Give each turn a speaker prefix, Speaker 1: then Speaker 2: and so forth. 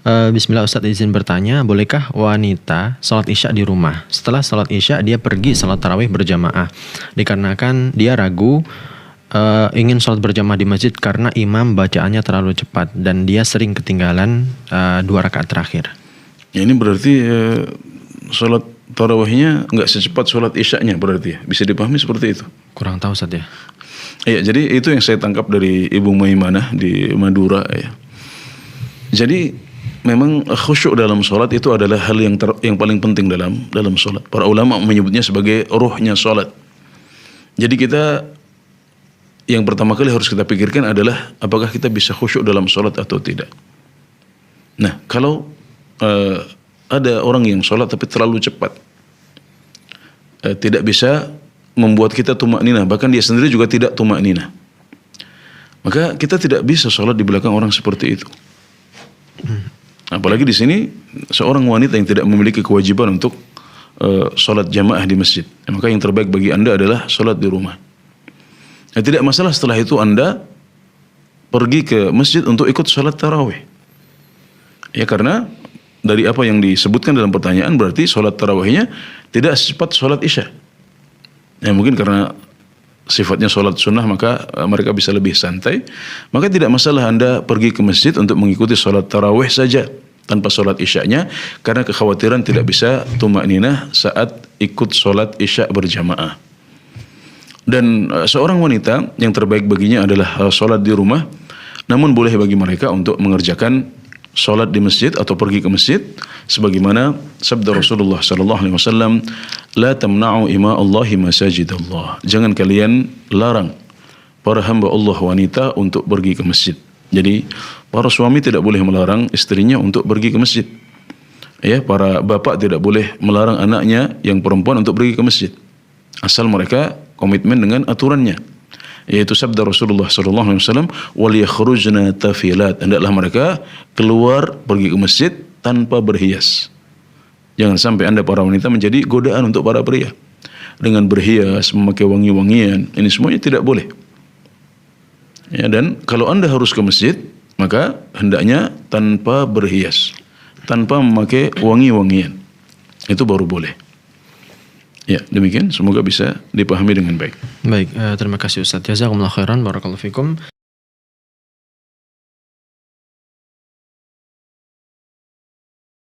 Speaker 1: Bismillah Ustadz, izin bertanya, bolehkah wanita sholat isya di rumah? Setelah sholat isya dia pergi sholat tarawih berjamaah, dikarenakan dia ragu ingin sholat berjamaah di masjid karena imam bacaannya terlalu cepat dan dia sering ketinggalan 2 rakaat terakhir.
Speaker 2: Ya, ini berarti sholat tarawihnya nggak secepat sholat isyanya berarti ya? Bisa dipahami seperti itu?
Speaker 1: Kurang tahu Ustadz ya.
Speaker 2: Iya, jadi itu yang saya tangkap dari Ibu Maimanah di Madura ya. Jadi memang khusyuk dalam sholat itu adalah hal yang paling penting dalam sholat. Para ulama menyebutnya sebagai ruhnya sholat. Jadi kita yang pertama kali harus kita pikirkan adalah apakah kita bisa khusyuk dalam sholat atau tidak. Nah, kalau ada orang yang sholat tapi terlalu cepat, tidak bisa membuat kita tumakninah, bahkan dia sendiri juga tidak tumakninah, maka kita tidak bisa sholat di belakang orang seperti itu. Apalagi di sini seorang wanita yang tidak memiliki kewajiban untuk sholat jamaah di masjid. Maka yang terbaik bagi anda adalah sholat di rumah. Nah, tidak masalah setelah itu anda pergi ke masjid untuk ikut sholat tarawih. Ya, karena dari apa yang disebutkan dalam pertanyaan berarti sholat tarawihnya tidak secepat sholat isya. Ya, mungkin karena sifatnya sholat sunnah maka mereka bisa lebih santai. Maka tidak masalah anda pergi ke masjid untuk mengikuti sholat tarawih saja tanpa sholat isyanya, karena kekhawatiran tidak bisa tumakninah saat ikut sholat isya berjamaah. Dan seorang wanita yang terbaik baginya adalah sholat di rumah, namun boleh bagi mereka untuk mengerjakan sholat di masjid atau pergi ke masjid, sebagaimana sabda Rasulullah SAW, la tamna'u ima Allahi masajidallah. Jangan kalian larang para hamba Allah wanita untuk pergi ke masjid. Jadi para suami tidak boleh melarang istrinya untuk pergi ke masjid. Ya, para bapak tidak boleh melarang anaknya yang perempuan untuk pergi ke masjid, asal mereka komitmen dengan aturannya. Yaitu sabda Rasulullah SAW, wal yakhrujna tafilat. Hendaklah mereka keluar pergi ke masjid tanpa berhias. Jangan sampai anda para wanita menjadi godaan untuk para pria dengan berhias, memakai wangi-wangian. Ini semuanya tidak boleh. Ya, dan kalau anda harus ke masjid, maka hendaknya tanpa berhias, tanpa memakai wangi-wangian. Itu baru boleh. Ya, demikian. Semoga bisa dipahami dengan baik.
Speaker 1: Baik, terima kasih Ustadz. Jazakumullah khairan, barakallahu fikum.